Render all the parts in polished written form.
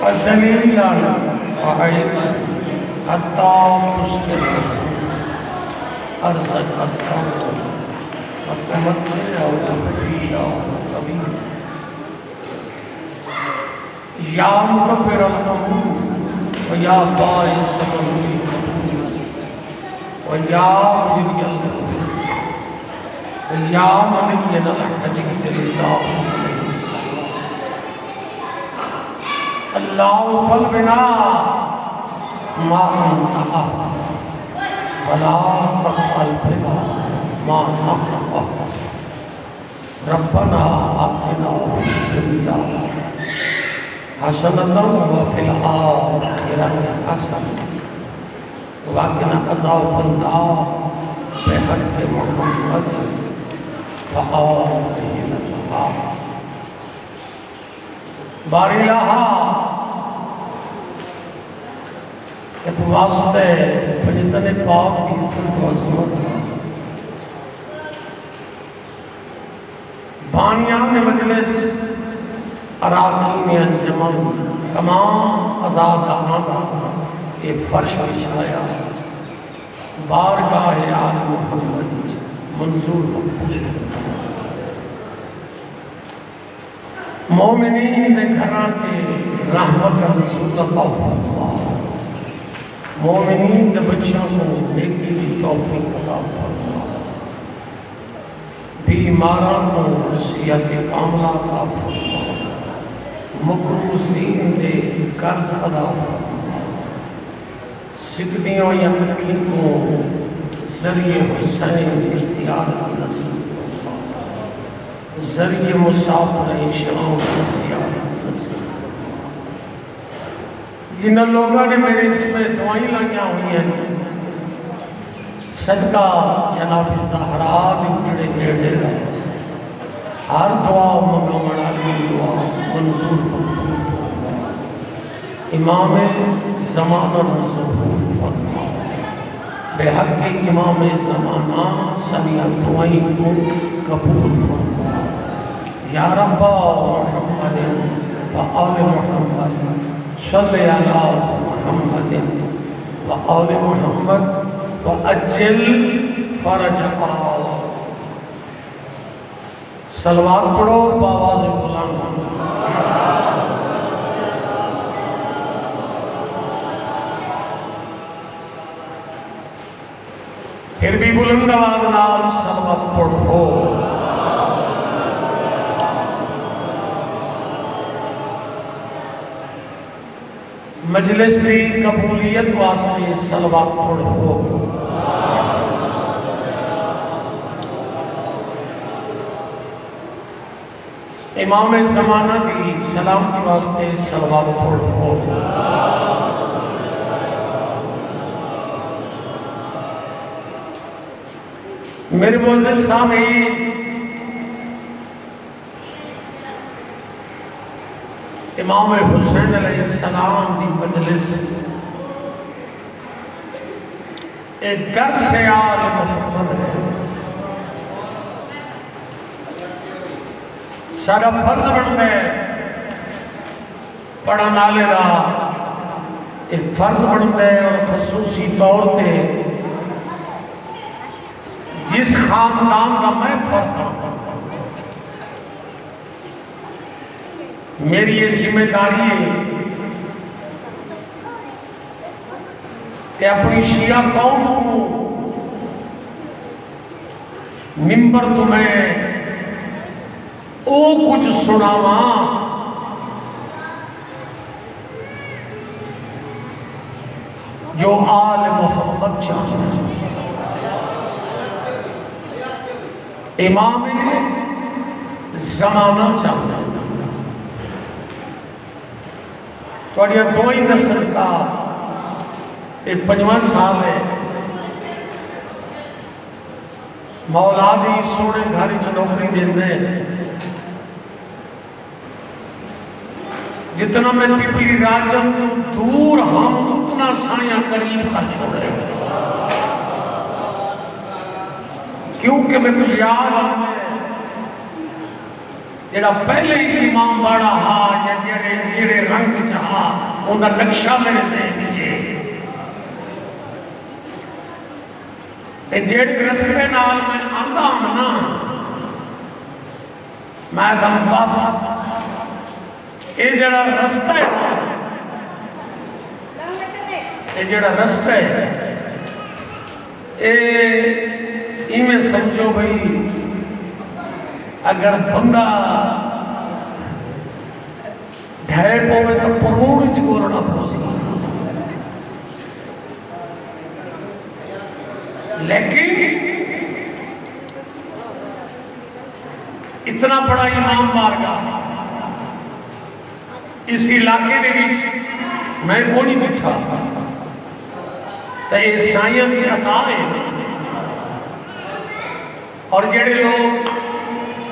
الدلیل رأيت حتى تسكن أرزق الطاق وتمتع وتخفي طبيب يا مكبر الأمور ويا باعث الأمور ويا مجري الأمور ويا منينا الحديث لله عليه السلام الله فالبنا ما انتهى ولا تقبل بنا ما نقبل ربنا آتنا في الدنيا حسنة وفي الآخرة حسنة وقنا عذاب النار بحق محمد وآله وسلم باری لہا ایک واسطے پنجتن پاک کی عزت و عظمت بانیان مجلس اراکین انجمن تمام ازادانہ یہ فرش بچھایا بارگاہ آل محمد منظور مقبول مومنین دے گھران کے رحمت رسول اللہ فرما مومنین دے بچوں کو نیکی کی توفیق عطا فرما بیماران کو صحت کاملہ عطا فرما مقروضین دے قرض ادا فرما سکھدیوں یا مکھی کو ذریعہ حسین کی زیارت نصیب ذریعہ مسافر شام کی زیارت نصیب جن لوگوں نے میرے اس میں دعائیں لائیاں ہوئی ہیں صدقہ جناب زہرا دی اجڑے بیڑے گا ہر دعا مقامن علی دعا منظور امام زمانہ ظہور فرما بے حق امام زمانہ سمیع دعائیں کو قبول فرما یا رب محمد و آل محمد صلی علی محمد و آل محمد و اجل فرجہ سلوات پڑھو باواز غلام پھر بھی بلند آواز نال سلوات پڑھو مجلس کی قبولیت واسطے سلوات پڑھو امام زمانہ کی سلامتی واسطے سلوات پڑھو میرے معزز سامعین امام حسین علیہ السلام دی مجلس ایک درس آل محمد ہے سارا فرض بنتا ہے پڑھن والے دا ایک فرض بنتا ہے اور خصوصی طور پہ جس خاندان کا میں فرد ہوں میری یہ ذمہ داری ہے کہ اپنی شیعہ قوم کو ممبر تمہیں او کچھ سناواں جو آل محمد چاہتا ہے امام زمانہ چاہتا ہے توڑیا دوئی نسل کا ایک 5 سال ہے مولا دی سونے گھر نوکری دیندے جتنا میں پپلی راجم دور ہم اتنا سایہ قریب کا چھوڑے کیونکہ میں کچھ یاد آنے جڑا پہلے ہی امام باڑا ہا یا جڑے رنگ چاہا ان کا نقشہ میرے ذہن جے جڑے رستے نال میں آندا ہوں نا میں دم بس یہ جڑا رستہ ہے یہ جڑا رستہ ہے یہ میں سمجھو بھئی اگر بندہ ڈھائے پوے تو پروڑ چکورنا پوسی لیکن اتنا بڑا امام بارگاہ اس علاقے دے وچ میں کو نہیں بٹھا تو یہ سائیاں کی عطا ہے اور جڑے لوگ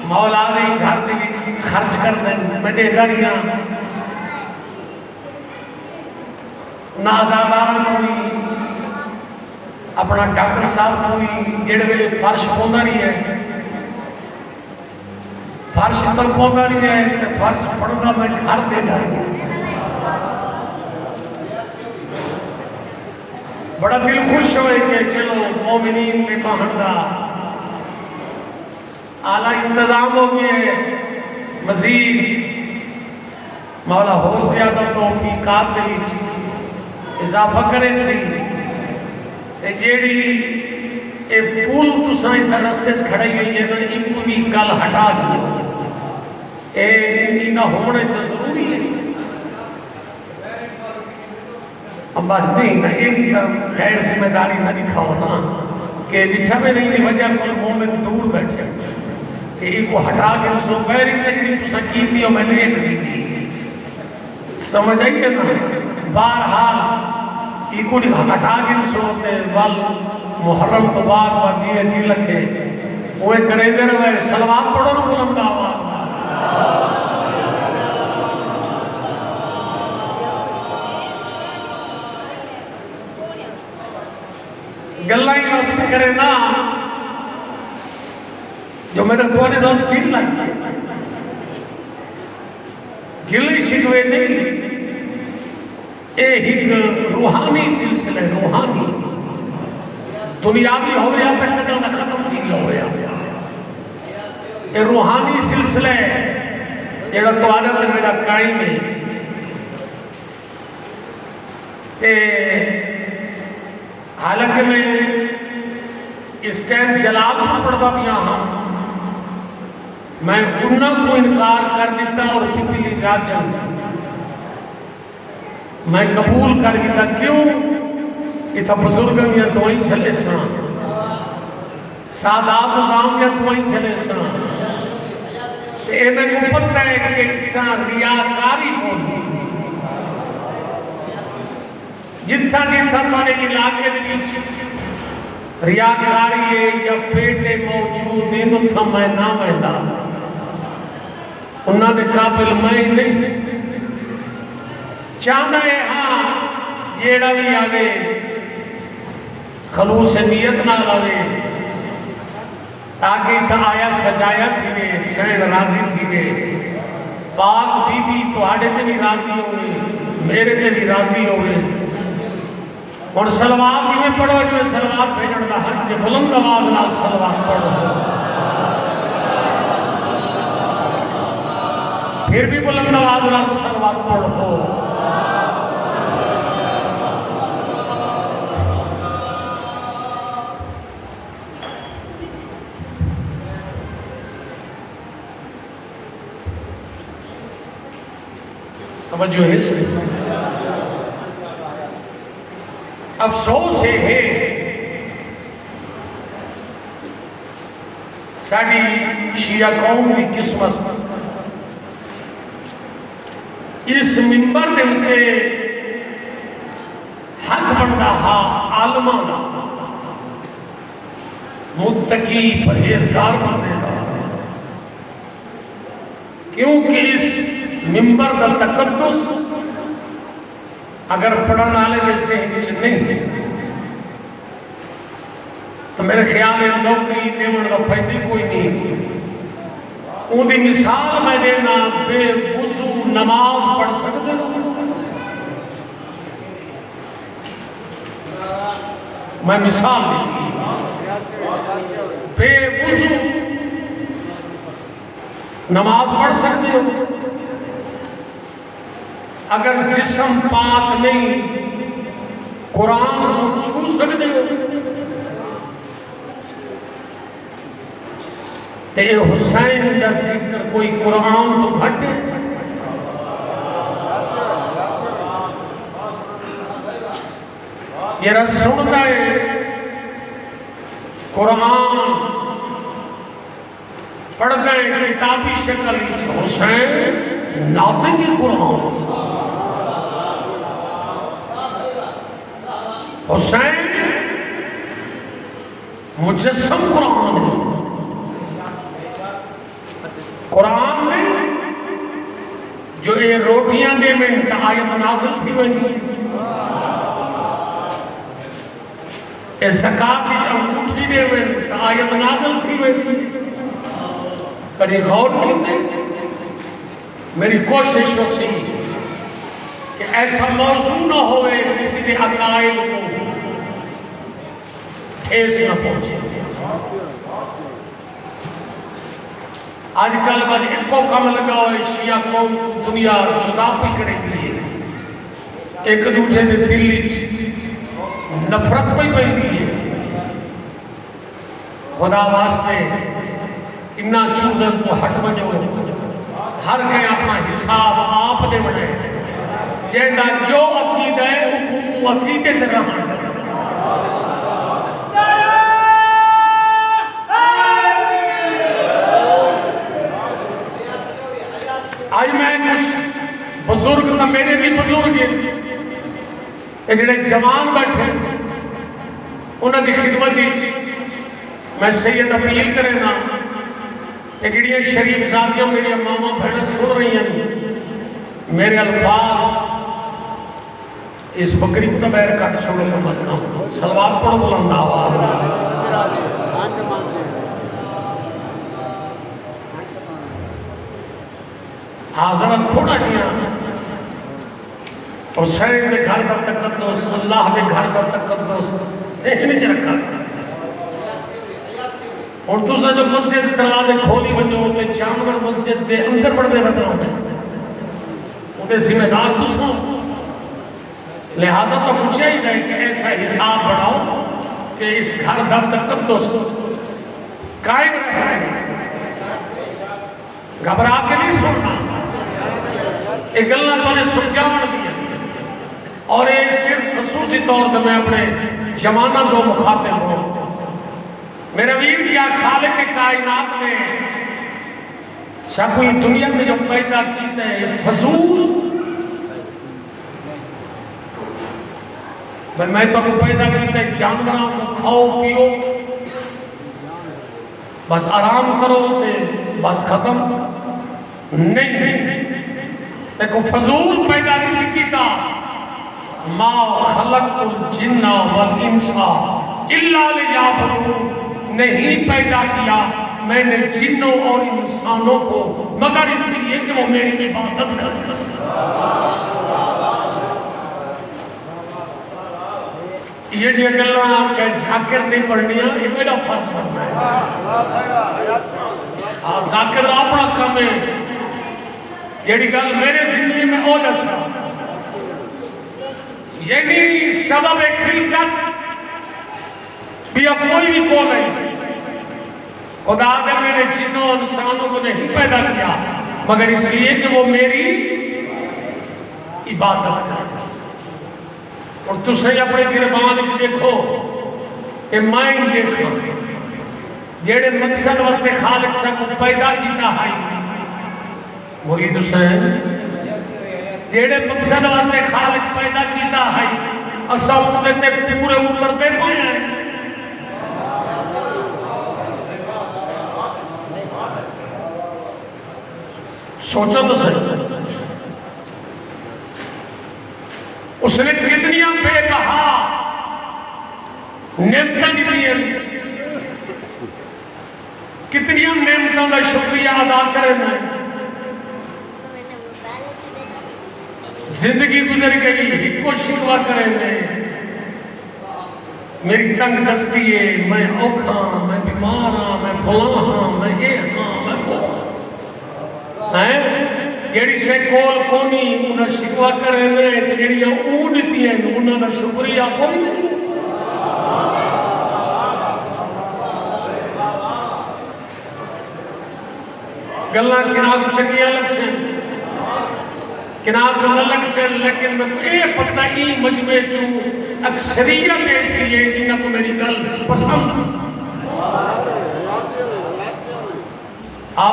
مولا دے گھر دے وچ خرچ کرتے ہیں بڑے گھریاں نازادار کوئی اپنا ڈاکٹر صاحب کوئی جڑے ویلے فرش پوندا نہیں ہے فرش تک پوندا نہیں ہے تو فرش پڑھنا میں گھر دے گھر بڑا دل خوش ہوئے کہ چلو مومنین پہ پہن دا اعلیٰ انتظام ہو گئے مزید مولا ہو زیادہ توفیقات دے وچ اضافہ کرے سی تے جیڑی اے پول تساں اس رستے سے کھڑی ہوئی ہے نا ان کو بھی کل ہٹا دیا اے انہا ہونے تو ضروری ہے اب بات نہیں نا ایک ہی خیر ذمہ داری نہ دکھاؤ نا کہ جٹھا میں نہیں دی وجہ کوئی مومن دور بیٹھے کہ ایک کو ہٹا کے سو پیری تکلی تو سکیتی ہو میں نے ایک دی دی سمجھ آئیے نا بارحال ایک کو ہٹا کے سوتے وال محرم تو بعد وجیوے دی لکھے وہ کرے دے رہے سلوات پڑھو نا بلند آواز گلہ ہی واسطے کرے نا جو میرے دوانے دون دل لگی گلی شکوے نہیں ایک روحانی سلسلے روحانی دنیاوی ہو یا پہ قدر ختم تھی گیا ہو یا یہ روحانی سلسلے جیڑا تو آجا تو میرا قائم ہے حالانکہ میں اس ٹائم جلال نہ پڑھتا بھی ہاں میں انہوں کو انکار کر دیتا اور پتلی راجہ میں قبول کر دیتا کیوں کہ تھا بزرگوں یا دوائیں چھلے ساں سادات ازام یا دوائیں چھلے ساں اے میں کو پتہ ہے کہ اتنا ریاکاری ہو جتھا جتھا تارے علاقے میں ریاکاری ہے یا پیٹے موجود ہیں اتھا میں نہ مہدہ انہوں نے قابل میں نہیں چاہنا ہے ہاں جیڑا بھی آگے خلوص نیت نہ لاوے تاکہ اتھا آیا سجایا تھی وے سین راضی تھی وے پاک بی بی تو آڑے تے بھی راضی ہوئے میرے تے بھی راضی ہوئے اور سلوات ہی میں پڑھو جو سلوات بھیجن دا حق جو بلند آواز نال سلوات پڑھو پھر بھی بلند آواز نال سلوات پڑھو توجہ ہے سے افسوس ہے ساڑی شیعہ قوم کی قسمت اس منبر دے اتے حق بندہ ہا عالمان دا متقی پرہیزگار بندے دا کیونکہ اس منبر دا تقدس اگر پڑھن آلے جیسے ہچ نہیں تو میرے خیال میں نوکری دیوڑ دا فائدہ کوئی نہیں ان کی مثال میں دینا، بے وضو نماز پڑھ سکتے ہو؟ میں مثال دیتی، بے وضو نماز پڑھ سکتے ہو؟ اگر جسم پاک نہیں قرآن کو چھو سکتے ہو؟ تے حسین کا ذکر کوئی قرآن تو گھٹ ہے؟ یہ رس سنتا ہے قرآن پڑھتا ہے کتابی شکل حسین ناطق قرآن، حسین مجسم قرآن ہے، قرآن میں جو یہ روٹیاں دے میں آیت نازل تھی وہی یہ زکاة کی جو انگوٹھی دے میں آیت نازل تھی وہی کبھی غور کیتے؟ میری کوشش ہو سی کہ ایسا موضوع نہ ہوئے کسی کے عقائد کو ٹھیس نہ پہنچے۔ آج کل بس ایک کو کم لگا ہوئے شیعہ قوم دنیا جدا پہ کرے گی، ایک دوسرے نے دلی نفرت پہ پہ دی ہے۔ خدا واسطے انہا چوزن کو ہٹ بجو، ہر کہیں اپنا حساب آپ نے بڑھے، جیدہ جو عقیدہ ہے حکوم عقیدے در رہا ہے۔ آج میں کچھ بزرگ نہ میرے بھی بزرگ ہیں، جڑے جوان بیٹھے انہوں کی خدمت میں سید اپیل کرے نا کہ جڑیاں شریف ذاتیاں میری ماما بہنیں سن رہی ہیں، میرے الفاظ اس بکری کو تو بیر کٹ چھوڑے کا مسئلہ سلوات پڑھو بلند آواز حضرت تھوڑا کیا حسین کے گھر کا تقدس، اللہ کے گھر کا تقدس ذہن چ رکھا اور تُسا جو مسجد دروازے کھولی بنو ہوتے جانور مسجد دے اندر بڑھتے بدر ہوتے انہیں ذمہ دار تُسا لہذا تو مجھے ہی جائے کہ ایسا حساب بڑھاؤ کہ اس گھر کا تقدس قائم رہے، گھبرا کے نہیں سننا، ایک اللہ تو نے سمجھاوڑ دیا اور ایک صرف خصوصی طور پر میں اپنے جمانہ دو مخاطب ہوں۔ میرا ویر کیا خالق کائنات میں سب کوئی دنیا میں جو پیدا کیتے ہیں فضول میں تو پیدا کیتے ہیں جانوروں کو کھاؤ پیو بس آرام کرو تے بس ختم نہیں، دیکھو فضول پیدا نہیں سکیتا، ما خلق الجن والانس الا لیعبدون، نہیں پیدا کیا میں نے جنوں اور انسانوں کو مگر اس لیے کہ وہ میری عبادت کریں۔ یہ جو گلہ کہ ذاکر نہیں پڑھنی ہے یہ میرا فرض بننا ہے، ذاکر اپنا کام ہے، جیڑی گل میرے زندگی میں ہو دسنا یعنی سبب خلقت بھی اب کوئی بھی کون نہیں، خدا نے میرے جنوں اور انسانوں کو نہیں پیدا کیا مگر اس لیے کہ وہ میری عبادت کریں۔ اور تُسے اپنے گربان اچھ دیکھو کہ میں دیکھا جیڑے مقصد واسطے خالق سے کو پیدا کیتا ہے مرید حسین، جیڑے مقصد واسطے خالق پیدا کیتا ہے اسا اُسے پورے اوپر دے پائے ہیں۔ سوچو تو صحیح اس نے کتنی بے بہا نعمتیں دی ہیں، کتنی نعمتوں کا شکریہ ادا کریں. زندگی گزر گئی ایک کو شکوا کریں. میری تنگ دستی ہے، میں اوکھا، میں بیمار ہاں، میں فلاں ہاں، میں یہ ہاں، میں وہ ہاں. جیڑی شے کول کونی انہاں شکوا کریں تے جیڑیاں اون دتیاں انہاں دا شکریہ کوئی نہیں. گلاں کنال چنگیاں لگ سے کنال نہ لگ سے، لیکن میں یہ پتہ ہی مجمع چوں اکثریت ایسی ہے جنہاں کو میری گل پسند.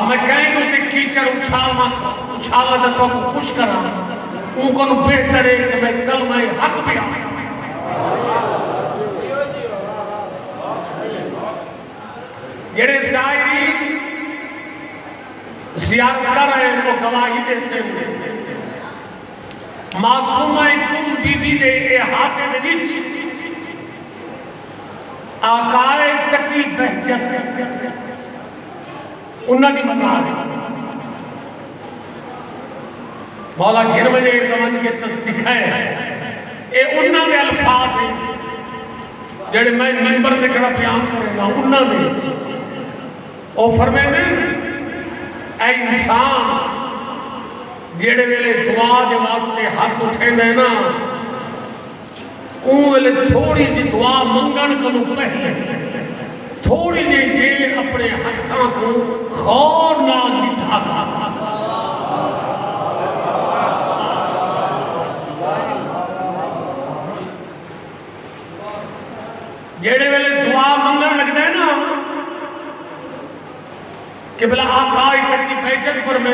میں کہیں گے کہ کیچڑ اچھالا دا تو کو خوش کرا ان کو بہتر ہے کہ میں کلمہ حق بھی آئے. جڑے ظاہری زیارت کر رہے ہیں وہ گواہی دے سے معصومہ کم بی بی دے احاطے دے وچ آقائے تقی بہجت انہاں دی مزار ہے. مولا گھر مجھے زمان کے دکھائے اے انہاں دے الفاظ ہیں جڑے میں منبر دے کھڑا بیان کرے گا. انہاں نے او فرمائے نے اے انسان جیڑے ویلے دعا دے واسطے ہاتھ اٹھے دے نا اون ویلے تھوڑی جی دعا منگن کنو پہلے تھوڑی جی دیر اپنے ہاتھاں کو خور نہ دٹھا تھا. جیڑے ویلے دعا منگن لگ دے نا کہ بلا آقائی تکی بہجت پر میں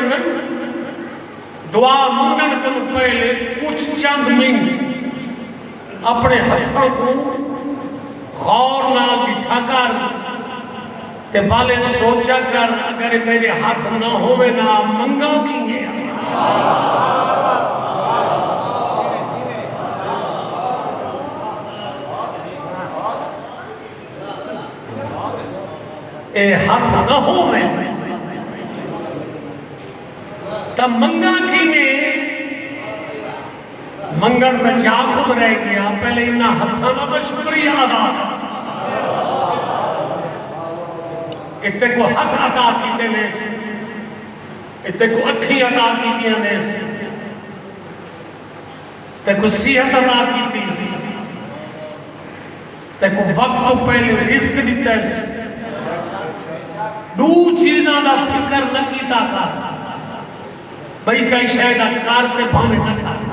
دعا منگن کنو پہلے کچھ چند منٹ اپنے ہاتھوں کو غور نہ بٹھا کر تے بالے سوچا کر اگر میرے ہاتھ نہ ہوئے نہ منگا کی گیا. اے ہاتھ نہ ہوئے تب منگا کی میں منگن تا جا خود رہ گیا. پہلے انہا ہتھانا با شکریہ ادا اتے کو ہاتھ ادا کیتے نیس اتے کو اکھی ادا کیتے نیس تے کو صحت ادا کیتے تے کو وقت تو پہلے رزق دیتا ہے. دو چیزاں دا فکر نہ کیتا کر بھئی کئی شاید کارتے بھانے نہ کر.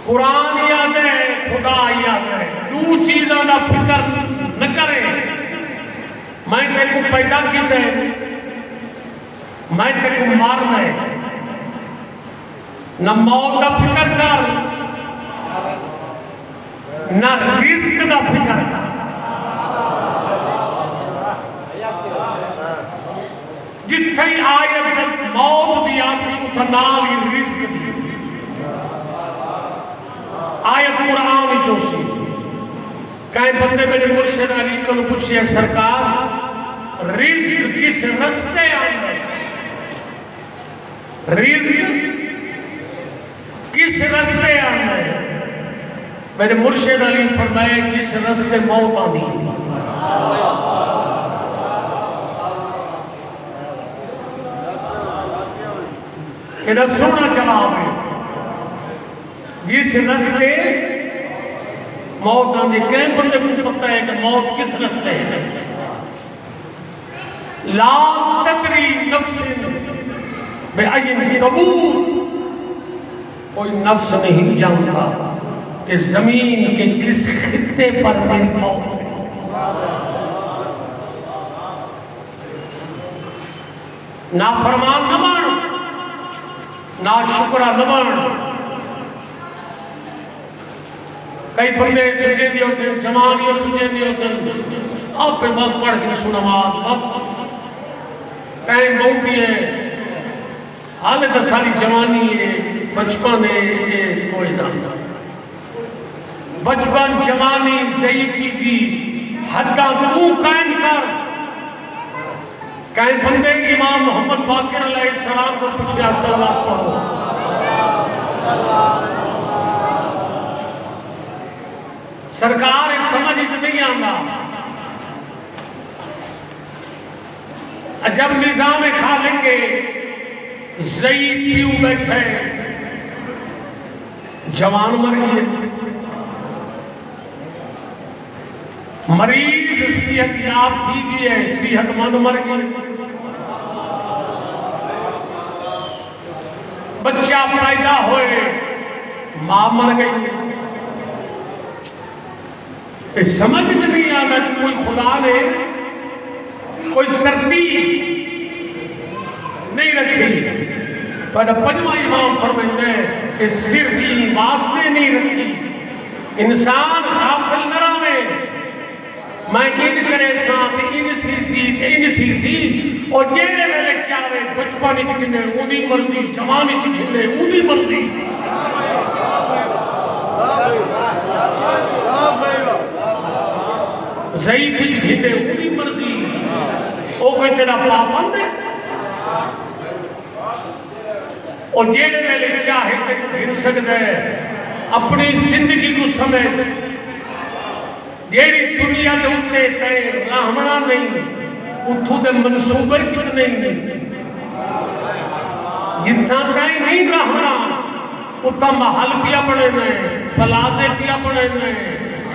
قرآن یاد ہے خدا یاد ہے. دو چیزاں دا فکر نہ کرے. میں تے کو پیدا کیتے میں تے کو مارنا ہے نہ موت دا فکر کر نہ رزق دا فکر کر. جتھے آیت موت دی آسی اتنال ہی رزق دی. آیت قرآن جوشی کہیں بندے میرے مرشد علی کو پوچھئے سرکار رزق کس رستے آئے؟ رزق کس رستے آئے؟ میرے مرشد علی فرمائے کس رستے موت آنی. کہ سونا جواب ہے جس رستے موت آنے. کہیں بندے کو پتہ ہے کہ موت کس رستے ہے؟ لا تدری نفس بأی تموت. کوئی نفس نہیں جانتا کہ زمین کے کس خطے پر میری موت ہے. نافرمان نہ مان نا شکرہ نہ مان. کئی بندے سجے دیو سے جمانیوں سجے دیو سے آپ پہ بات پڑھ کے سو نماز بات ٹائم بہت بھی ہے حالت ساری جوانی ہے بچپن ہے یہ کوئی نہ. بچپن جوانی ضعیفی بھی حداں تو قائم کر کہیں بندے امام محمد باقر علیہ السلام کو پوچھا صلوات پڑھو. سرکار اس سمجھ نہیں آتا. جب نظام خالق کے ضعیف پیو بیٹھے جوان مر گئے، مریض صحت یاب تھی گئی ہے، صحت مند مر گئی، بچہ پیدا ہوئے ماں مر گئی. سمجھ نہیں آتا کہ کوئی خدا نے کوئی ترتیب نہیں رکھی. تو پنجواں امام فرماتے ہیں کہ صرف ہی واسطے نہیں رکھی. انسان غافل نہ رہے، میں ان کرے ساں تے ان تھی سی اور جیڑے ویلے چاہے بچپن وچ کنے اودی مرضی، جوان وچ کنے اودی مرضی. ضعیف وچ کنے اودی مرضی. او کوئی تیرا پابند ہے؟ اور جیڑے ویلے چاہے تے گھر سکتا ہے. اپنی زندگی کو سمجھ جیڑی دنیا دے اتے تے رحمنا نہیں، اتھو دے منصوبے کتنے نہیں. جتنا تے نہیں رحمنا اتنا محل پیا بنے میں، پلازے پیا بنے میں،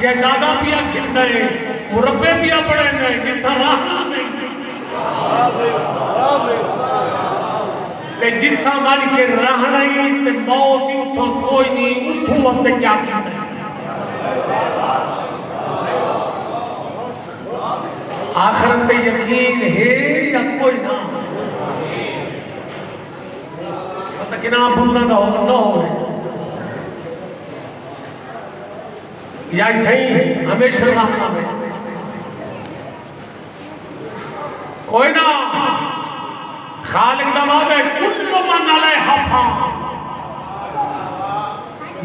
جائیدادہ پیا کھلتا ہے، مربے پیا بنے میں. جتنا رحمنا نہیں تے جتنا مل کے رہنا ہی تے موت ہی اتھا کوئی نہیں. اتھو واسطے کیا کہتا ہے؟ آخرت پہ یقین ہے یا کوئی نہ؟ پتہ کہ نہ بھولنا نہ ہو یا اتھائی ہمیشہ رہنا میں کوئی نہ. خالق دماغ ہے کل من علیہا فان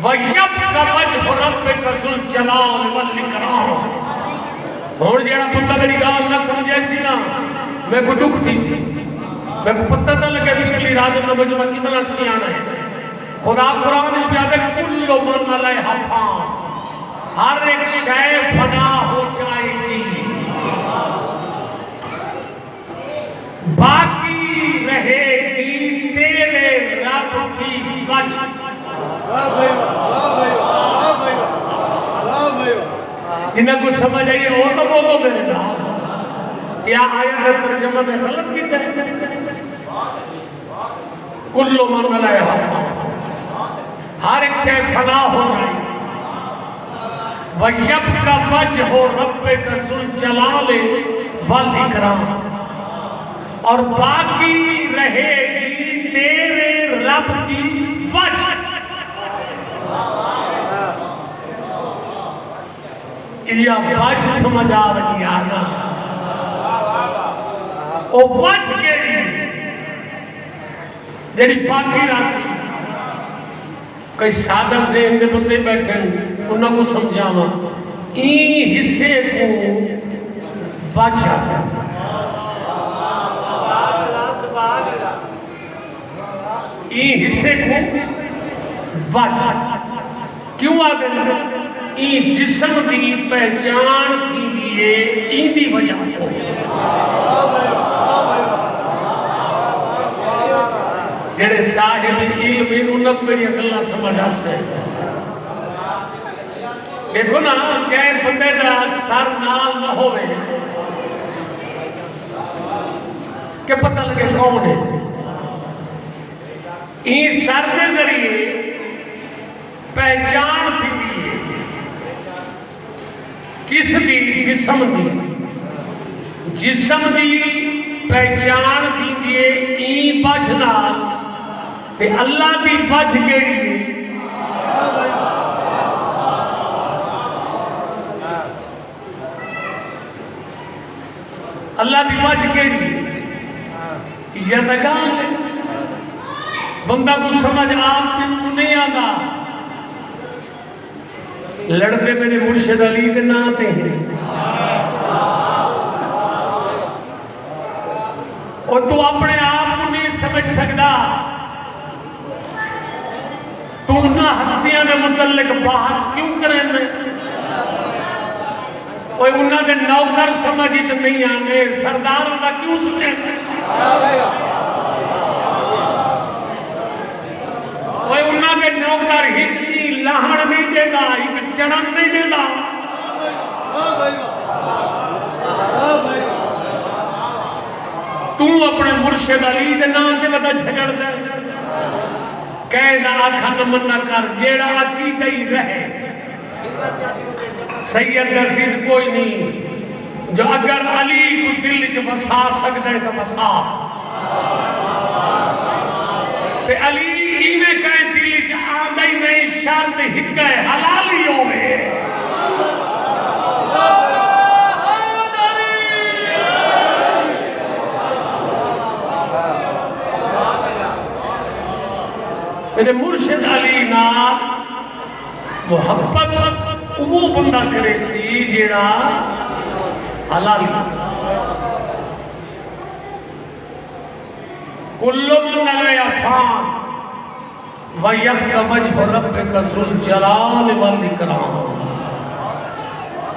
وَيَبْقَ وَجْهُ رَبِّكَ ذُو الْجَلَالِ وَالْإِكْرَامِ. اور جیڑا بندہ میری گال نہ سمجھے سی نا، میں کو دکھ تھی سی، میں کو پتہ نہ لگے بلکلی راجل مجمع کتنا سیانا ہے. خدا قرآن میں پیادے کل من علیہا فان، ہر ایک شے فنا ہو جائے گی، باقی رہے گی تیرے رب کی وجہ. انہیں کچھ سمجھ آئیے اور تو بولو میرے نام. کیا آیت ہے ترجمہ میں غلط کی ہے؟ کل من علیہا فان، ہر ایک شے فنا ہو جائے گی. وَيَبْقَ وَجْهُ رَبِّكَ ذُو الْجَلَالِ وَالْإِكْرَامِ، اور باقی رہے گی تیرے رب کی وجہ. یا وجہ سمجھ آ رہی آنا او وجہ کے لیے جیڑی باقی راسی. کئی سادہ سے اندے بندے بیٹھے انہوں کو سمجھاوا این حصے کو بچا این حصے کو بچا کیوں آگے این جسم دی پہچان تھی دیئے این دی وجہ کو. جیڑے صاحب علم انہوں میری اگلہ سمجھا سے دیکھو نا کہ بندے دا سر نال نہ ہوئے کہ پتہ لگے کون ہے. این سر کے ذریعے پہچان تھی دیئے کس دی؟ جسم دی پہچان تھی دیئے این بچ نال تے اللہ دی بچ کے لیے اللہ دی بچ کے لیے یہ تگان ہے. بندہ کو سمجھ آپ نہیں آگا. لڑتے میرے مرشد علی کے ناتے ہیں. اور تو اپنے آپ کو نہیں سمجھ سکتا، تو انہاں ہستیاں نے متعلق بحث کیوں کریں میں؟ کوئی انہاں کے نوکر سمجھ نہیں آنے، سردار انہاں کیوں سوچیں؟ کوئی انہاں کے نوکر ہی لہن نہیں دے دا، ایک چڑھن نہیں دے دا۔ تو اپنے مرشد علی دے نام تے ودا جھگڑ دے، کہے دا آکھا نمن نہ کر، جیڑا عقیدہ ہی رہے۔ سید رسید کوئی نہیں، جو اگر علی کو دل جو بسا سکتا ہے تو بسا، تے علی اینے کہے دل جو آدھائی نہیں شرط ہکے حلالی ہوئے۔ میرے مرشد علی نا محبت وہ بندہ کرے سی جیڑا حلالی۔ کل من علیہ فان وَيَبْقَ وَجْهُ رَبِّكَ ذُو الْجَلَالِ وَالْإِكْرَامِ۔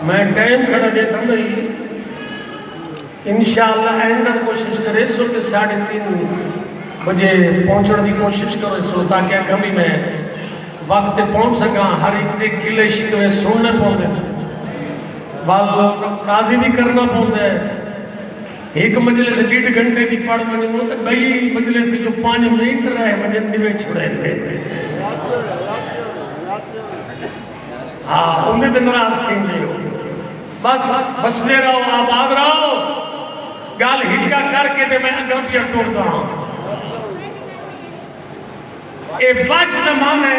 میں ٹائم کھڑا دیتا نہیں، انشاءاللہ آئندہ کوشش کرے سو کہ 3:30 بجے پہنچنے کی کوشش کرو سو تاکہ کبھی میں وقت پہنچ سکا۔ ہر ایک قلعے شکوے سننے پہنچے، راضی بھی کرنا پہنچے۔ ایک مجلس 1.5 گھنٹے کی پڑھ مجھے تو کئی مجلس جو 5 منٹ رہے مجھے نیوے چھڑے تھے۔ ہاں انہیں دن راز تھی نہیں ہو، بس بستے رہو، آباد رہو، گال ہکا کر کے دے میں اگر بھی اٹھوڑتا ہوں۔ اے بچ نمان ہے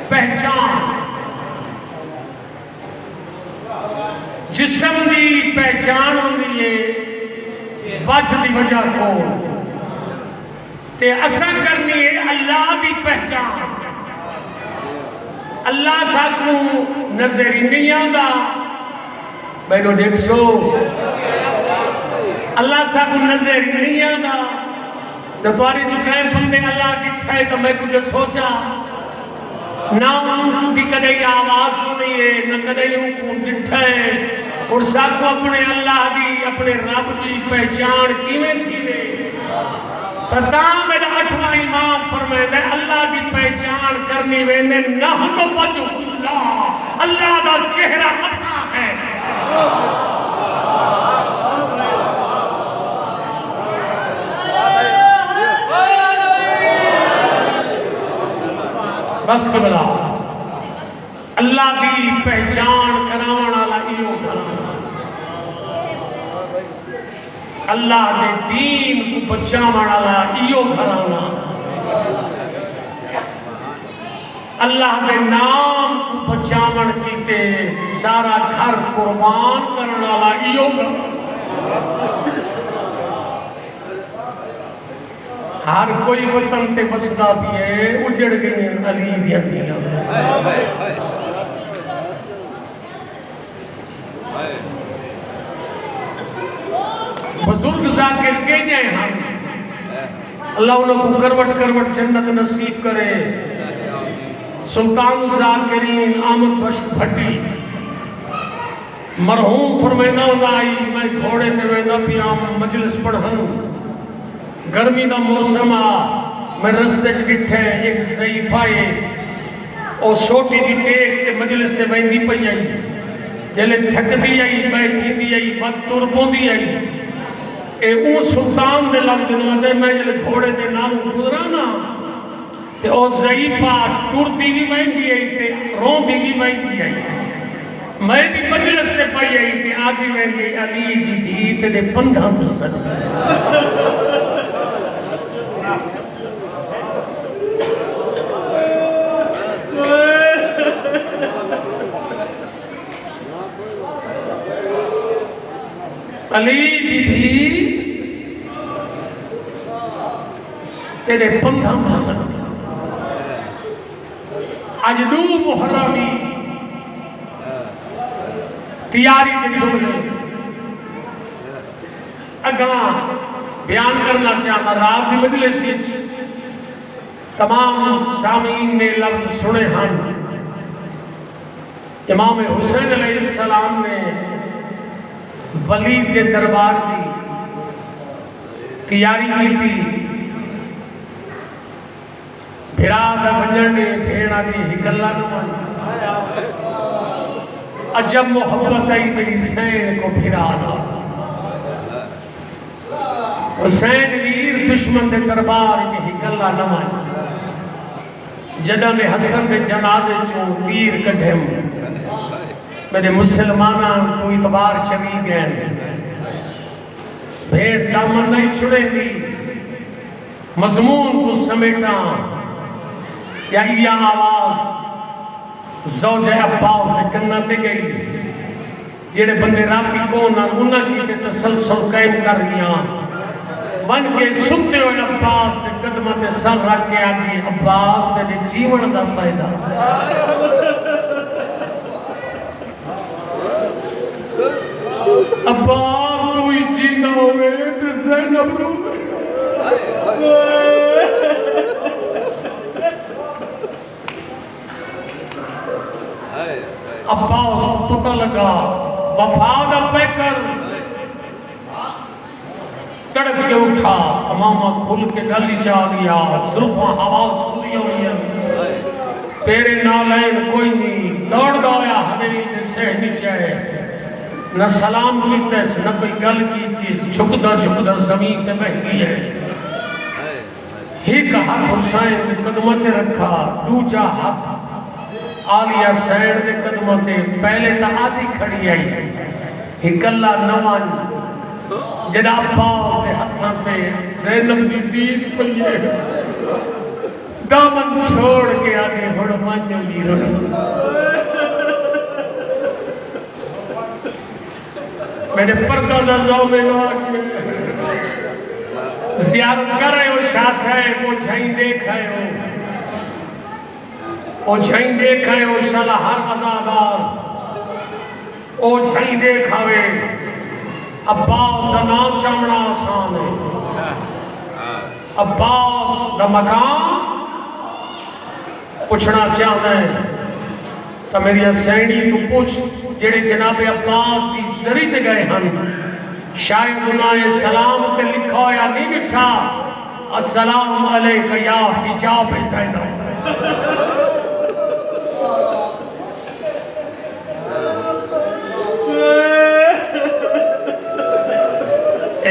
پہچان، جسم دی پہچان ہوندی ہے بچ دی وجہ کو، تے اثر کرنی ہے اللہ دی پہچان۔ اللہ ساتھوں نظری نہیں آندا، بیٹھو دیکھ سو، اللہ ساتھوں نظری نہیں آندا۔ تو تواری جو کہیں بندے اللہ دکھائے تو میں کچھ سوچا، نہ ان کو بھی کدے آواز سنیے، نہ کدے ان کو دکھائے، اور ساتھ اپنے اللہ دی، اپنے رب دی پہچان کیویں تھی دے۔ پتا میرا 8واں امام فرمائے اللہ دی پہچان کرنی وینے نحن وجہ اللہ، اللہ دا چہرہ اپنا ہے۔ بس قبلہ اللہ کی پہچان کراوان والا ایو گھرانا، اللہ دے دین کو بچاوان والا ایو گھرانا، اللہ دے نام کو بچاوان کیتے سارا گھر قربان کرنے والا ایو گھرانا۔ ہر کوئی وطن تے بسدا بھی ہے، اجڑ گئی ہیں علی دیا دیا۔ بزرگ ذاکر کے جائیں ہم، اللہ انہوں کو کروٹ کروٹ جنت نصیب کرے۔ سلطان ذاکرین آمد بشک بھٹی مرحوم فرمینا آئی، میں گھوڑے تے وینا پیام مجلس پڑھن، گرمی دا موسم آ، میں رستے چکٹھے ایک ضعیف آئے اور چھوٹی دی ٹیک تے مجلس تے بہن دی پئی آئی، جلے تھک دی آئی، بیٹھی دی آئی، بد تربوں دی آئی۔ اے اون سلطان دے لفظ نوادے میں جلے گھوڑے دے نام گزرانا تے او ضعیفہ ٹور دی بھی بہن دی آئی تے رون دی بھی بہن دی آئی۔ میں بھی مجلس تے پئی آئی تے آدھی بہن دی علی دی دی تے دے 15 تو صدقہ۔ علی دی بھی تیرے 15 مسلم آج 2 محرمی تیاری کے جملے اگاں بیان کرنا چاہتا رات کی مجلس تمام سامعین نے لفظ سنے ہن امام حسین علیہ السلام نے ولید کے دربار کی تیاری کی تھی پھرا دا بنجن نے بھیڑا دی ہکلا نمان عجب محبت آئی میری حسین کو پھرا لا حسین ویر دشمن دے دربار جی ہکلا نمان جنہاں نے حسن دے جنازے چون تیر کڑھے میرے مسلمانہ تو اعتبار چلی گئے بھیڑ دامن نہیں چھڑے دی مضمون کو سمیٹا یا یہ آواز زوج عباس نے کناتے گئی جیڑے بندے رابطی کون انہاں کی تے تسلسل قائم کر لیا بن کے سنتے ہوئے عباس تے قدمہ تے سر رکھ کے آگی عباس تے جیون دا فائدہ عباس تو ہی جینا ہوئے تے زینب رو عباس کو پتہ لگا وفادہ پہ کر تڑپ کے اٹھا امامہ کھل کے گلی چاہ دیا زلفاں حواز کھلی ہوئی ہیں تیرے نالین کوئی نہیں دوڑ دویا حویلی دے سہنی چاہے نہ سلام کی تیس نہ کوئی گل کی تیس جھکدہ زمین تے بہنی ہے ایک ہاتھ حسین دے قدمت رکھا دوجا ہاتھ آلیہ سینڈ دے قدمت پہلے تا آدھی کھڑی آئی ایک اللہ نوان جناب عباس دے ہتھاں پہ زینب دی دید پئیے دامن چھوڑ کے آگے ہڑ مانیو لیرو میرے پردہ دا زومے آگے زیارت کر رہے ہو شاہ صاحب وہ جھائیں دیکھ رہے ہو وہ جھائیں دیکھ رہے ہو شالا ہر عزادار وہ جھائیں دیکھ آوے عباس دا نام چامنا آسان ہے عباس دا مقام پوچھنا چاہتا ہے تو میری حسینی تو پوچھ جڑے جناب عباس دی زری دے گئے ہن شاید انہیں سلام تے لکھا یا نہیں لکھا السلام علیکہ یا حجاب سیدہ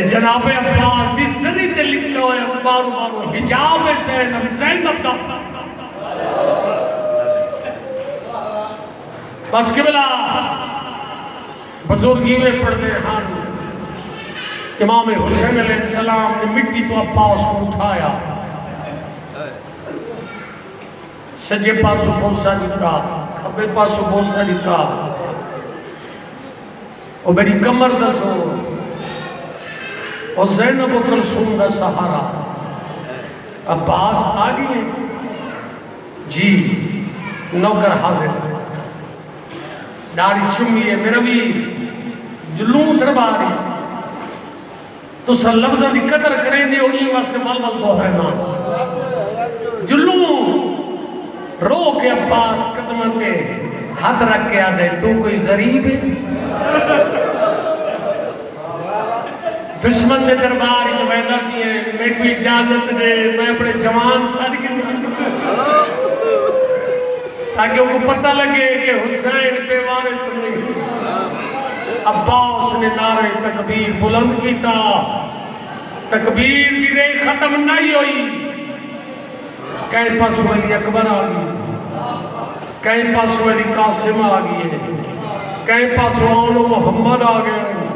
جناب عباس دی زری تے لکھا ہوئے بارو بارو حجاب زینب زینب دا بس قبلہ بزرگی میں پڑھنے ہن امام حسین علیہ السلام نے مٹی تو عباس کو اٹھایا سجے پاسو بوسا دیتا کھبے پاسو بوسا دیتا اور میری کمر دسو اور زینب و کلثوم دا سہارا عباس آگئے جی نوکر حاضر داڑھی چمیے میرا بھی جلوں درباری تو سا لفظہ دی قدر کریں دے ہوئی واسطے ململ تو ہے نا جلوں رو کے عباس قدمت کے ہاتھ رکھ کے آدھے تو کوئی غریب ہے دشمن دے دربار جو ویدہ کیے میں کوئی اجازت دے میں اپنے جوان ساتھ کے تاکہ ان کو پتہ لگے کہ حسین پہ وارث نہیں عباس نے نعرہ تکبیر بلند کیتا تکبیر بھی رہی ختم نہیں ہوئی کہیں پاس ولی اکبر آگئی کہیں پاس ولی قاسم آگئی کہیں پاس وانو محمد آگئے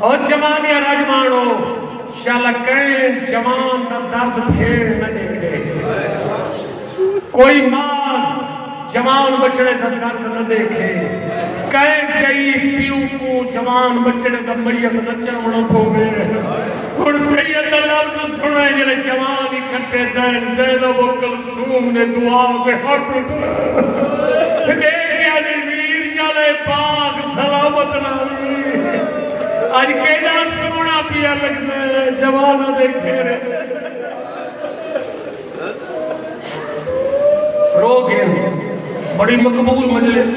اور جوان یا راجمانو شالا کہیں جوان دا درد پھیڑ نہ دیکھے کوئی ماں جوان بچڑے دا درد نہ دیکھے کہیں ضعیف پیو کو جوان بچڑے دا مریت نہ چاوڑا پھوگے اور سید لفظ سنے جلے جوان اکٹھے دین زینب و کلثوم نے دعا پہ ہٹ اٹھا دیکھ یعنی ویر جلے پاک سلامت نامی آج کہنا سونا پیا لگنا ہے جوانوں دے گھیرے رو گئے بڑی مقبول مجلس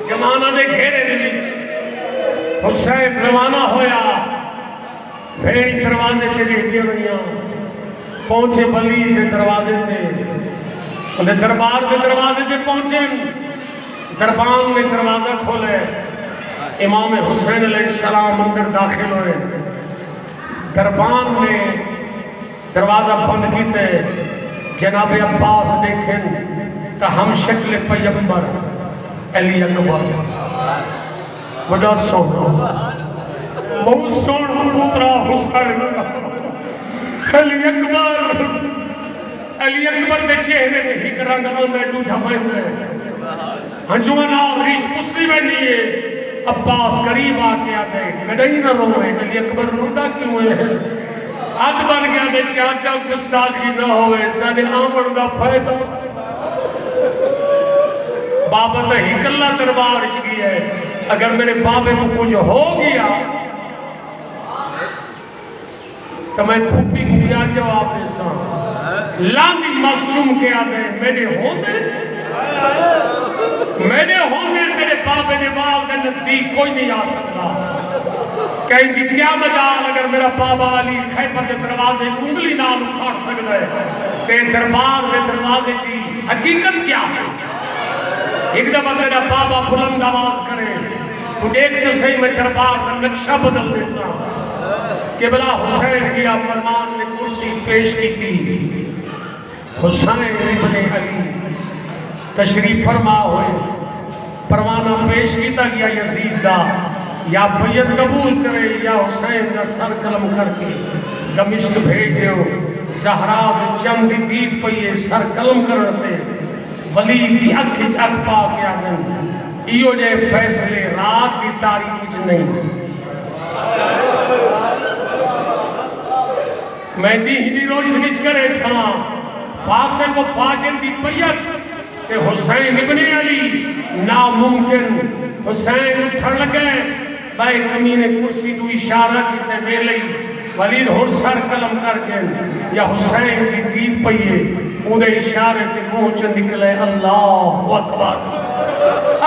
جوانوں دے گھیرے دے حسین روانہ ہویا بھیڑی دروازے تے دیکھے رہیاں پہنچے بلی دے دروازے تے انہیں دربار دے دروازے تے پہنچے دربان نے دروازہ کھولے امام حسین علیہ السلام اندر داخل ہوئے دربان نے دروازہ بند کیتے جناب عباس دیکھیں تا ہم شکل پیغمبر علی اکبر بڑا سونا بہت سونا پوترا حسین علی اکبر دے چہرے میں ہی کرنگا میں دوجہ میں ہنجوانا اور ریش پسلی میں لیے عباس قریب آکے آتے کڑائی نہ روئے علی اکبر روندہ کیوں ہے آدھ بن گیا دے چاچا گستاخی نہ ہوئے سانے آمن دا فائدہ بابا تو ہی کلہ دربار اچ گئی ہے اگر میرے بابے کو کچھ ہو گیا تو میں پھوپی کو کیا جواب دے سا لاندی مسچوم کے آدھے میرے ہوندے میرے بابے نے باغ کے نزدیک کوئی نہیں آ سکتا کہیں گی کیا مجال اگر میرا بابا علی خیبر کے دروازے کی انگلی نال اکھاڑ سکتا ہے تے دربار کے دروازے کی حقیقت کیا ہے ایک دفعہ میرا بابا بلند آواز کرے تو دیکھ تو صحیح میں دربار کا نقشہ بدل دے سا قبلہ حسین کی فرمان نے کرسی پیش کی تھی حسین ابن علی تشریف فرما ہوئے پروانہ پیش کیتا گیا یزید دا یا بیعت قبول کرے یا حسین کا سر قلم کر کے دمشق بھیج دیو زہرا چند دید پئیے سر قلم کرتے ولی دی اکھ پا کے آگن ایو جے فیصلے رات کی تاریخ کچھ نہیں میں دی روشنی کرے سا فاسق و فاجر دی بیعت کہ حسین ابن علی ناممکن حسین اٹھن لگے بھائی کمینے کرسی تو اشارہ کیتے دے لئی ولید ہر سر قلم کر کے یا حسین کی دید پئیے اُدھے اشارے کے پہنچ نکلے اللہ اکبر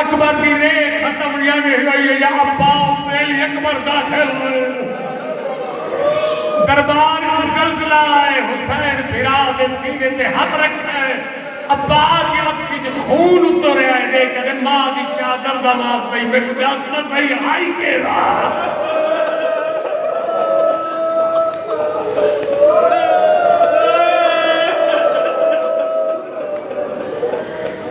اکبر دی رے ختم جانے گئی یا عباس علی اکبر داخل ہوئے دربار کی زلزلہ ہے حسین بھرا دے سینے تے ہاتھ رکھا ہے عباس کی اکھی جو خون اتر رہا ہے دیکھ کہ ماں دی چادر دماز نہیں میں کبھی اسنا صحیح آئی کے رہا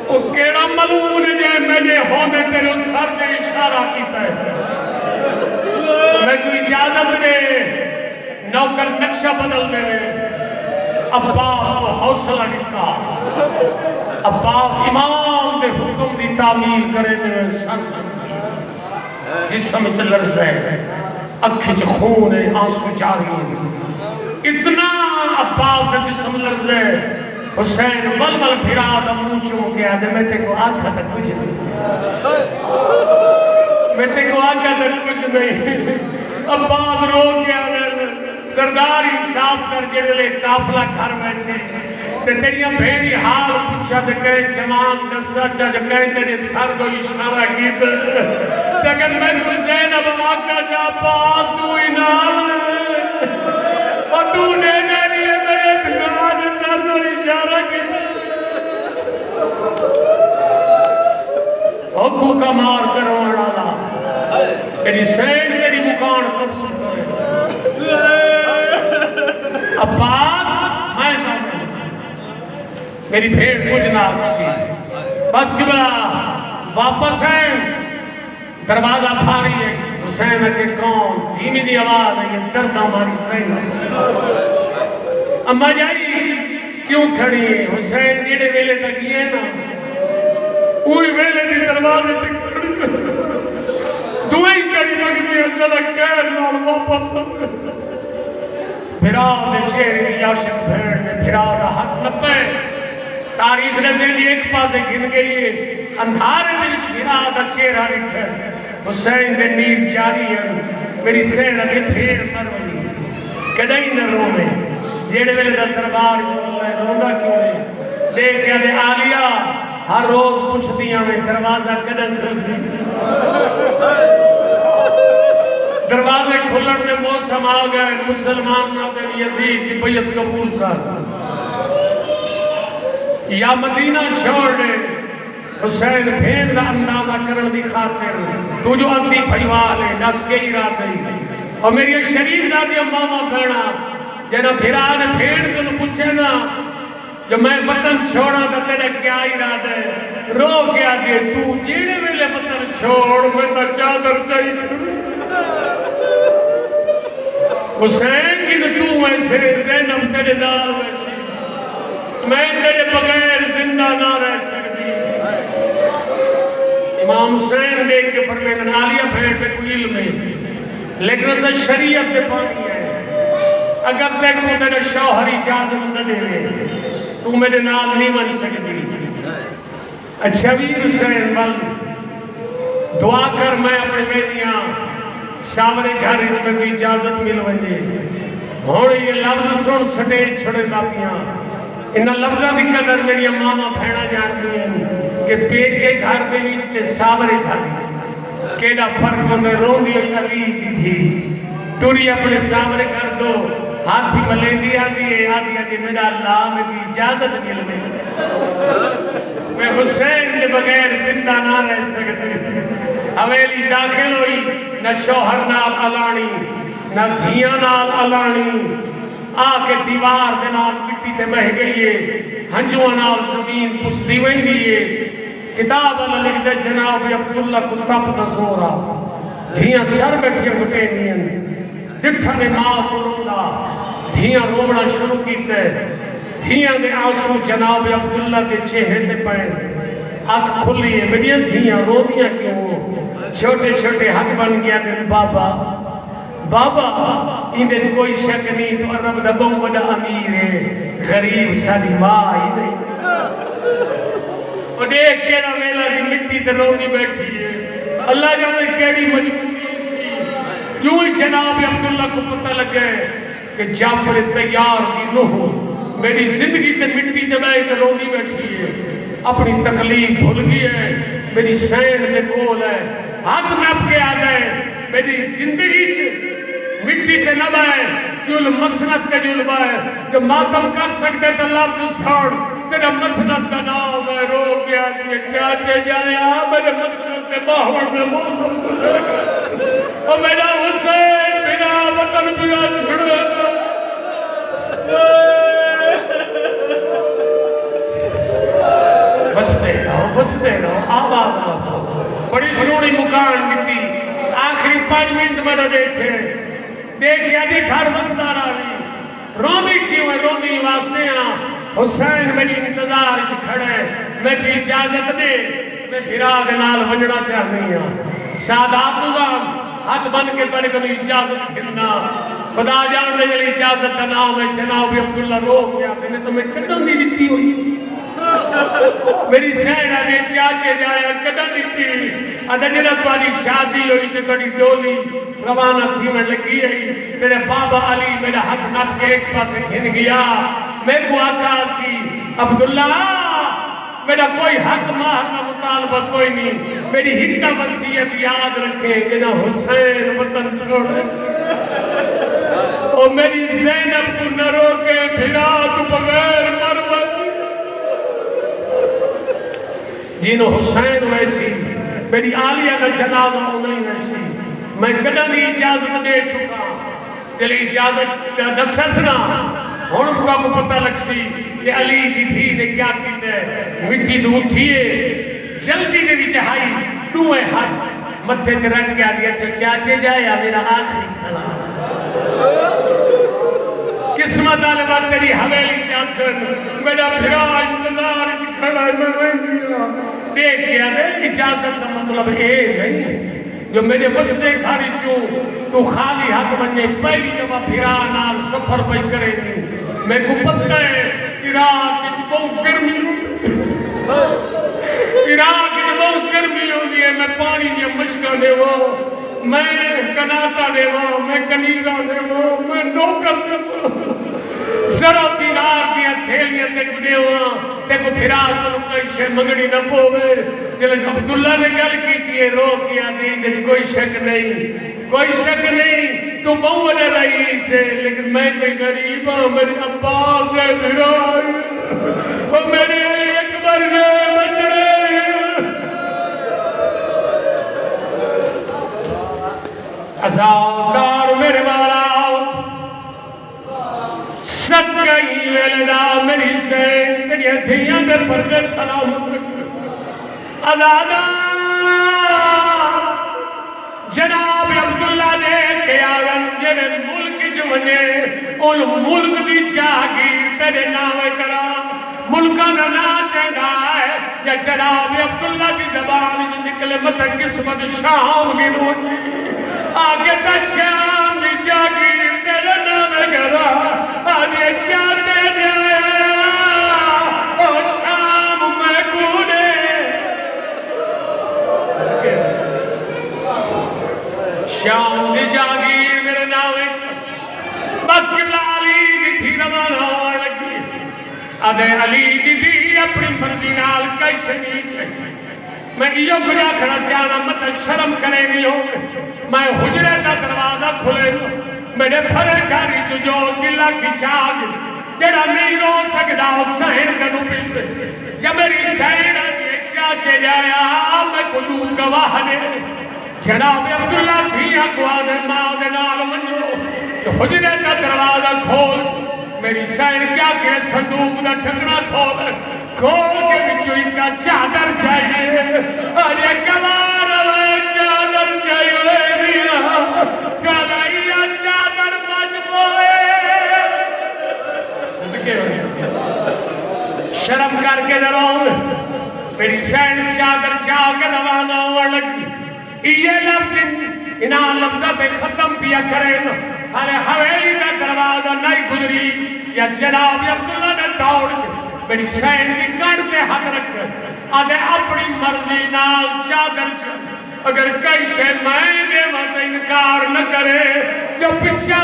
وہ کیڑا ملعون جائے میں نے ہونے تیرے سر نے اشارہ کیتا ہے میں کوئی اجازت دے نوکر نقشہ بدل دے عباس کو حوصلہ دیتا عباس امام دے حکم دی تعمیل کرے دے سر جسم چلر سے اکھ چ خون ہے آنسو جاری اتنا عباس دے جسم لرزے حسین بلبل پھرا دا منہ چوں کے آدھے میں تے کو آکھا تک کچھ نہیں میں تے کو آکھا تک کچھ نہیں عباس رو گیا سردار انصاف کر کے لے کافلہ گھر ویسے تے تیریاں بھیڑی حال پوچھا تے کہیں جوان دسا چاہ کہیں تیرے سر کو اشارہ کی تے اگر میں تو زینب آقا جا پاس تو ہی نام اور تو نے جانی ہے میرے بھیڑ سر کو اشارہ کی حقو کا مار کرو اڑالا تیری سین تیری مکان قبول کرے عباس میں سامنے میری بھیڑ کچھ نہ کسی بس کی بلا واپس ہے دروازہ بھاری ہے حسین کے کون دھیمی دی آواز ہے یہ درد ہماری سین اما جائی کیوں کھڑی ہے حسین نیڑے ویلے تک یہ نا اوہی ویلے دی دروازے تک کھڑی دعائی کری مگنی ہے چلا خیر نال واپس بھرا دے چہرے کی عاشق بھیڑ میں بھرا دا حق نپے تاریخ نسے دی ایک پاسے گھن گئی ہے اندھارے دل بھرا دا چہرہ رٹھے حسین دے نیف جاری ہے میری سینہ دے بھیڑ مروی کدی نہ روے جیڑے ویلے دا دربار چ روندا کیوں ہے دیکھ کے دے آلیا ہر روز پوچھدیاں میں دروازہ کدن کھلسی دروازے کھلن دے موسم آ گئے مسلمان نہ تے یزید کی بیعت قبول کر یا مدینہ چھوڑ دے حسین بھیڑ دا اندازہ کرن دی خاطر تو جو اندی بھائیوال ہے نس کے ہی رات ہے اور میری شریف زادی ماما بہنا جنا بھیرا نے بھیڑ کو پوچھے نا جو میں وطن چھوڑا تو تیرے کیا ارادہ ہے رو کیا دے تو جیڑے ویلے وطن چھوڑ میں تو چادر چاہیے حسین کی تو ایسے زینب تیرے نال ویسی میں تیرے بغیر زندہ نہ رہ سکتی امام حسین دیکھ کے فرمیدن عالیہ بھیڑ پہ کوئی علم ہے لیکن اسے شریعت پہ پانی ہے اگر دیکھو تیرے شوہر اجازت نہ دے لے تو میرے نال نہیں بن سکتی اچھا بھی حسین بل دعا کر میں اپنے بیٹیاں سامنے گھر میں کوئی اجازت مل ونجے ہوں یہ لفظ سن سٹے چھڑے داپیاں ان لفظاں دی قدر میری ماما بہنا جانتی ہیں کہ پیٹ کے گھر دے وچ تے سامنے گھر کیڑا فرق ہوندا روندی ہوئی علی دی تھی ٹوری اپنے سامنے کر دو ہاتھی ملیندی آدھی ہے میرا اللہ میں دی اجازت مل گئی میں حسین کے بغیر زندہ نہ رہ سکتے حویلی داخل ہوئی نہ شوہر نال علانی نہ دھیاں نال علانی آ کے دیوار دے نال مٹی تے بہ گئی ہے ہنجواں نال زمین پستی ویندی ہے کتاب اللہ لکھ دے جناب عبداللہ کو تپ نزورا دھیاں سر بیٹھیاں گٹے نہیں ڈٹھا نے ماں کو روندا دھیاں رونا شروع کیتے دھیاں دے آنسو جناب عبداللہ کے چہرے تے پے آنکھ کھلی ہے میری دھیاں رودیاں کیوں چھوٹے چھوٹے ہاتھ بن گیا دن بابا بابا اندے کوئی شک نہیں تو عرب دا بہت بڑا امیر ہے غریب ساری ماں ہی نہیں اور دیکھ کیڑا ویلا دی مٹی تے روندی بیٹھی ہے اللہ جانے کیڑی مجبوری سی کیوں ہی جناب عبداللہ کو پتہ لگے کہ جعفر تیار کی نوح میری زندگی تے مٹی تے میں تے روندی بیٹھی ہے اپنی تکلیف بھول گئی ہے میری سین تے کول ہے ہاتھ نپ کے آ گئے میری زندگی مٹی تے نہ بائے جل مسنت کے جل بائے جو ماتم کر سکتے تو لفظ چھوڑ تیرا مسنت کا نام ہے رو کیا دیئے چاچے جائے میرے مسنت کے باہر میں موسم گزر گئے اور میرا حسین بنا وطن بنا چھڑے بستے رہو آباد رہو بڑی سونی مکان مٹی آخری 5 منٹ میں نہ دیکھے دیکھ آدھی گھر بستا رہی روندی کیوں ہے روندی واسطے ہاں حسین میری انتظار کھڑے میں بھی اجازت دے میں بھرا دے نال ونجنا چاہنی ہاں سادات نظام ہاتھ بن کے تڑے کو اجازت کھلنا خدا جان لے جلی اجازت کا نام ہے جناب عبداللہ رو کیا میں نے تمہیں کدن دی دیتی ہوئی میری سینہ نے چاچے جایا کدن دیتی ادھر تاری شادی ہوئی تے تاری ڈولی روانہ تھی میں لگی ہے میرے بابا علی میرا ہاتھ نپ کے ایک پاس کھن گیا میں کو آقا سی عبداللہ میرا کوئی حق مہر مطالبہ کوئی نہیں میری ہکا وصیت یاد رکھے جنہ حسین وطن چھوڑے اور میری زینب کو نہ روکے بھرا تو بغیر مرمت جنہوں حسین ویسی میری عالیہ کا جنازہ نہیں ویسی میں قدم ہی اجازت دے چکا دل اجازت دسسنا ہون کا کو پتہ لگسی کہ علی دی بھی نے کیا کیتے مٹی تو اٹھیے جلدی دے وچ ہائی دوے ہاتھ متھے تے رکھ کے آدھی اچھا چاچے جائے یا میرا آخری سلام قسمت آنے بات تیری حویلی چاچن میرا بھرا انتظار کھڑا ہے میں رہنیا دیکھ گیا دے اجازت کا مطلب اے نہیں جو میرے مسئلے گھاری چوں تو خالی ہاتھ بننے پہلی دفعہ بھرا نال سفر پہ کرے نہیں میں کو پتہ ہے عراق کی بہت گرمی عراق کی بہت گرمی ہوگی ہے میں پانی دیا مشکل دے وہ میں کناتا دیواں میں کنیزہ دیواں میں نوکر دیواں ذرا دینار دیا تھیلیاں تے کو دیواں تے کو پھرا کو کوئی شے منگنی نہ پوے جب عبداللہ نے گل کی تھی رو کیا دین کوئی شک نہیں کوئی شک نہیں تو بہت رئیس ہے لیکن میں کوئی غریب ہوں میرے عباس ہے میرا وہ میرے علی اکبر نے بچڑے عذابدار میرے والا سب کئی ویلدہ میری سین تیری دھیاں در پردے سلامت رکھ عذابدار جناب عبداللہ دے کے آگن جنہیں ملک جو بنے ان ملک دی جاگیر تیرے نامے کرا ملکہ نہ چاہتا ہے یا جناب عبداللہ کی زبان جو نکلے مطلب قسمت شام گنونی آگے تا شام دی جاگیر تیرے نامے کرا آگے چاہتے جائے اور شام میں کونے شام دی جاگیر میرے نامے بس قبلہ علی دی تھی روانہ ہونے لگی ادھے علی دی تھی اپنی مرضی نال کیسے نہیں میں یہ کجا کھڑا چاہنا مطلب شرم کرے نہیں ہوں میں حجرے کا دروازہ کھلے میرے پھرے کاری جو دلہ کی چاگ جڑا نہیں رو سکتا سہر کنو پلتے یا میری سہر آدھے چاچے جایا میں کلو گواہ نے جناب عبداللہ بھی اقوان ماں نال منو تو حجرے کا دروازہ کھول میری سہر کیا کہ صندوق دا ٹھکنا کھول کے بچو ان کا چادر چاہیے اور یہ گوار ہوئے چادر چاہیے میرا کلائیہ چادر مجموعے صدقے ہوئے شرم کر کے درون میری سین چادر چاہ کے روانہ ہوا لگی یہ لفظ انہاں لفظہ پہ ختم پیا کریں ارے حویلی کا دروازہ نہیں گزری یا جناب عبداللہ نے دوڑ کے میری سین کی کڑ پہ ہاتھ رکھ آدھے اپنی مرضی نال چادر چاہ اگر کئی شے میں دے وقت انکار نہ کرے جو پچھا